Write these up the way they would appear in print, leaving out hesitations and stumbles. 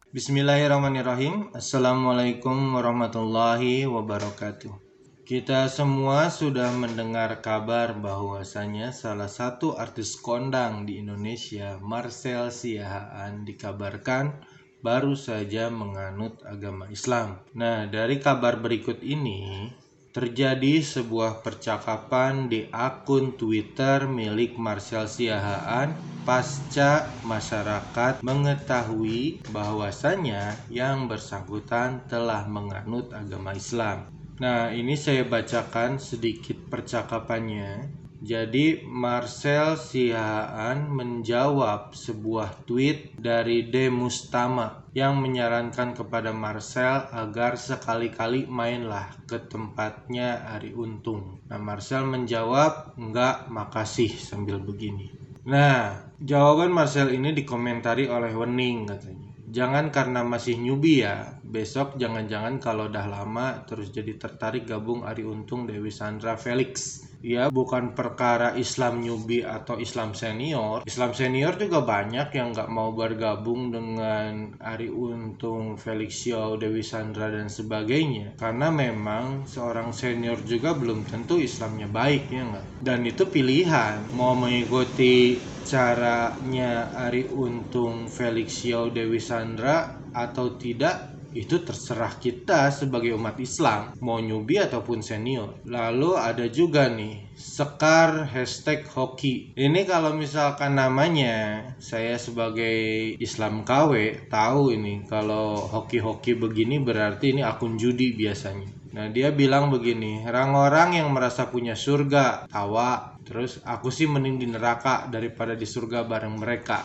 Bismillahirrahmanirrahim. Assalamualaikum warahmatullahi wabarakatuh. Kita semua sudah mendengar kabar bahwasanya salah satu artis kondang di Indonesia, Marcel Siahaan, dikabarkan baru saja menganut agama Islam. Nah, dari kabar berikut ini terjadi sebuah percakapan di akun Twitter milik Marcel Siahaan pasca masyarakat mengetahui bahwasanya yang bersangkutan telah menganut agama Islam. Nah, ini saya bacakan sedikit percakapannya. Jadi, Marcel Siahaan menjawab sebuah tweet dari De Mustama yang menyarankan kepada Marcel agar sekali-kali mainlah ke tempatnya Arie Untung. Nah, Marcel menjawab, "Enggak, makasih," sambil begini. Nah, jawaban Marcel ini dikomentari oleh Wening katanya. "Jangan karena masih newbie ya. Besok jangan-jangan kalau udah lama terus jadi tertarik gabung Arie Untung, Dewi Sandra, Felix. Ya, bukan perkara Islam newbie atau Islam senior. Islam senior juga banyak yang nggak mau bergabung dengan Arie Untung, Felix Xiao, Dewi Sandra, dan sebagainya. Karena memang seorang senior juga belum tentu Islamnya baik, ya nggak? Dan itu pilihan. Mau mengikuti caranya Arie Untung, Felix Xiao, Dewi Sandra atau tidak, itu terserah kita sebagai umat Islam, mau newbie ataupun senior. Lalu ada juga nih Sekar #hoki. Ini kalau misalkan namanya, saya sebagai Islam KW tahu ini kalau hoki-hoki begini berarti ini akun judi biasanya. Nah, dia bilang begini, orang-orang yang merasa punya surga tawa, terus aku sih mending di neraka daripada di surga bareng mereka.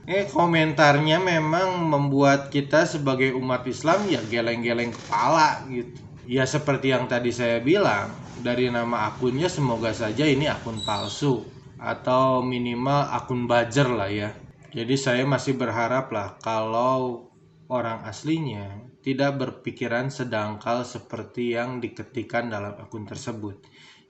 Komentarnya memang membuat kita sebagai umat Islam ya geleng-geleng kepala gitu. Ya seperti yang tadi saya bilang, dari nama akunnya semoga saja ini akun palsu atau minimal akun buzzer lah ya. Jadi saya masih berharap lah kalau orang aslinya tidak berpikiran sedangkal seperti yang diketikkan dalam akun tersebut.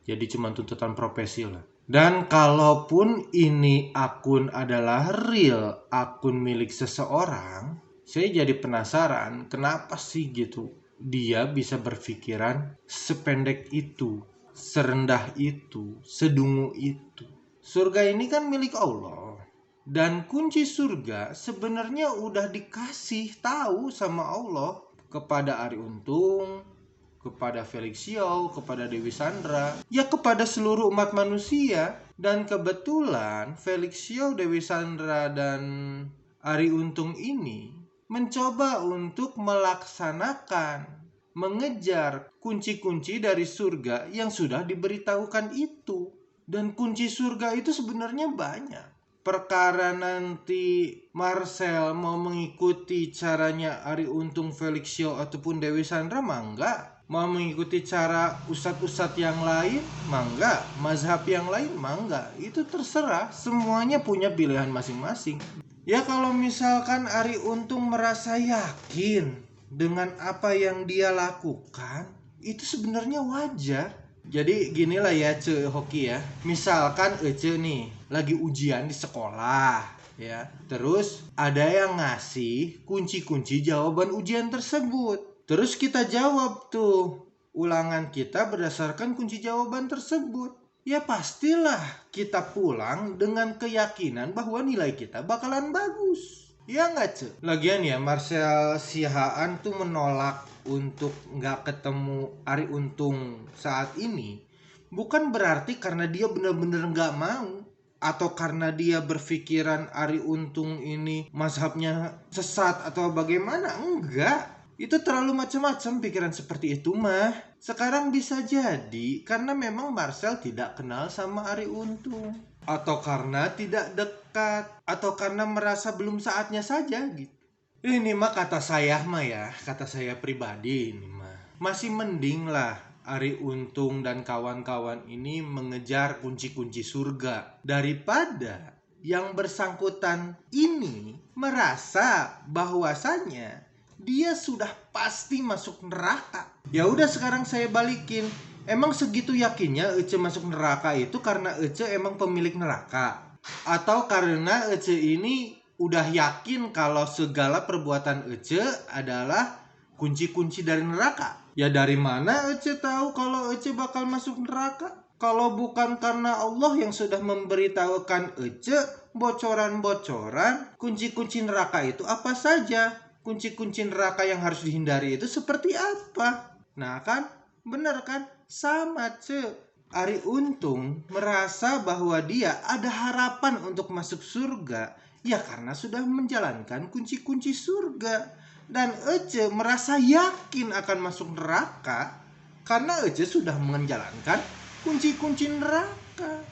Jadi cuma tuntutan profesi lah. Dan kalaupun ini akun adalah real akun milik seseorang, saya jadi penasaran kenapa sih gitu dia bisa berpikiran sependek itu, serendah itu, sedungu itu. Surga ini kan milik Allah. Dan kunci surga sebenarnya udah dikasih tahu sama Allah kepada Arie Untung, kepada Felix Xiao, kepada Dewi Sandra, ya kepada seluruh umat manusia. Dan kebetulan Felix Xiao, Dewi Sandra, dan Arie Untung ini mencoba untuk melaksanakan, mengejar kunci-kunci dari surga yang sudah diberitahukan itu. Dan kunci surga itu sebenarnya banyak. Perkara nanti Marcel mau mengikuti caranya Arie Untung, Felix Xiao, ataupun Dewi Sandra, mah enggak. Mau mengikuti cara ustadz-ustadz yang lain, mah enggak. Mazhab yang lain, mah enggak. Itu terserah, semuanya punya pilihan masing-masing. Ya kalau misalkan Arie Untung merasa yakin dengan apa yang dia lakukan, itu sebenarnya wajar. Jadi ginilah ya hoki ya. Misalkan nih lagi ujian di sekolah ya. Terus ada yang ngasih kunci-kunci jawaban ujian tersebut. Terus kita jawab tuh ulangan kita berdasarkan kunci jawaban tersebut. Ya pastilah kita pulang dengan keyakinan bahwa nilai kita bakalan bagus. Ya nggak Ce? Lagian ya Marcel Siahaan tuh menolak untuk nggak ketemu Arie Untung saat ini bukan berarti karena dia benar-benar nggak mau atau karena dia berpikiran Arie Untung ini mazhabnya sesat atau bagaimana. Enggak, itu terlalu macam-macam pikiran seperti itu mah. Sekarang bisa jadi karena memang Marcel tidak kenal sama Arie Untung, atau karena tidak dekat, atau karena merasa belum saatnya saja gitu. Ini mah kata saya pribadi ini mah masih mending lah Arie Untung dan kawan-kawan ini mengejar kunci-kunci surga daripada yang bersangkutan ini merasa bahwasanya dia sudah pasti masuk neraka. Ya udah sekarang saya balikin. Emang segitu yakinnya Ece masuk neraka itu karena Ece emang pemilik neraka? Atau karena Ece ini udah yakin kalau segala perbuatan Ece adalah kunci-kunci dari neraka. Ya dari mana Ece tahu kalau Ece bakal masuk neraka? Kalau bukan karena Allah yang sudah memberitahukan Ece bocoran-bocoran kunci-kunci neraka itu apa saja? Kunci-kunci neraka yang harus dihindari itu seperti apa? Nah kan, bener kan? Sama Ce. Ari Untung merasa bahwa dia ada harapan untuk masuk surga. Ya karena sudah menjalankan kunci-kunci surga. Dan Ece merasa yakin akan masuk neraka karena Ece sudah menjalankan kunci-kunci neraka.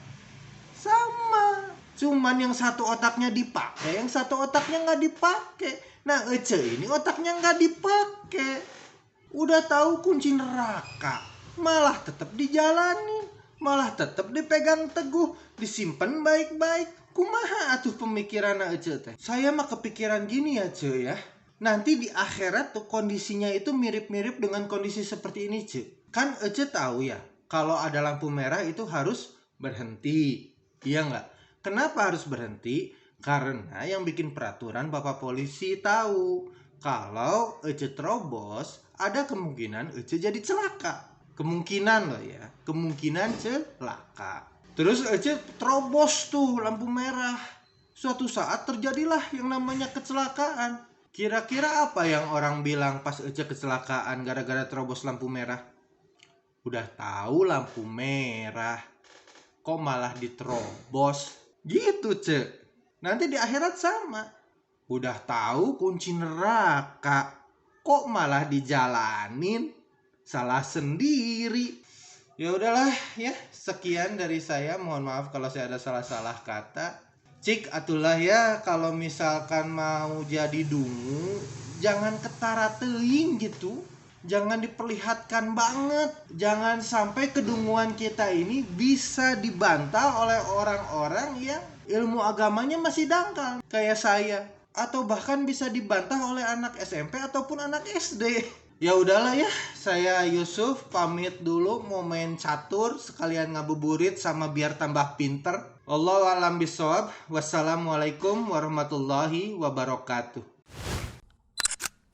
Sama. Cuman yang satu otaknya dipakai, yang satu otaknya nggak dipakai. Nah Ece ini otaknya nggak dipakai. Udah tahu kunci neraka, malah tetap dijalanin, malah tetap dipegang teguh, disimpan baik-baik. Kumaha atuh pemikiran Ece teh? Saya mah kepikiran gini ya Ce ya. Nanti di akhirat tuh kondisinya itu mirip-mirip dengan kondisi seperti ini Ce. Kan Ece tahu ya, kalau ada lampu merah itu harus berhenti. Iya nggak? Kenapa harus berhenti? Karena yang bikin peraturan Bapak polisi tahu. Kalau Ece terobos, ada kemungkinan Ece jadi celaka. Kemungkinan loh ya, kemungkinan celaka. Terus Ece terobos tuh lampu merah. Suatu saat terjadilah yang namanya kecelakaan. Kira-kira apa yang orang bilang pas Ece kecelakaan gara-gara terobos lampu merah? Udah tahu lampu merah, kok malah diterobos? Gitu Ce. Nanti di akhirat sama. Udah tahu kunci neraka, kok malah dijalanin? Salah sendiri. Ya udahlah ya, sekian dari saya. Mohon maaf kalau saya ada salah-salah kata. Cik atulah ya, kalau misalkan mau jadi dungu, jangan ketara teuing gitu. Jangan diperlihatkan banget. Jangan sampai kedunguan kita ini bisa dibantah oleh orang-orang yang ilmu agamanya masih dangkal kayak saya, atau bahkan bisa dibantah oleh anak SMP ataupun anak SD. Ya udahlah ya, saya Yusuf pamit dulu, mau main catur sekalian ngabuburit sama biar tambah pinter. Wallahu a'lam bishawab. Wassalamualaikum warahmatullahi wabarakatuh.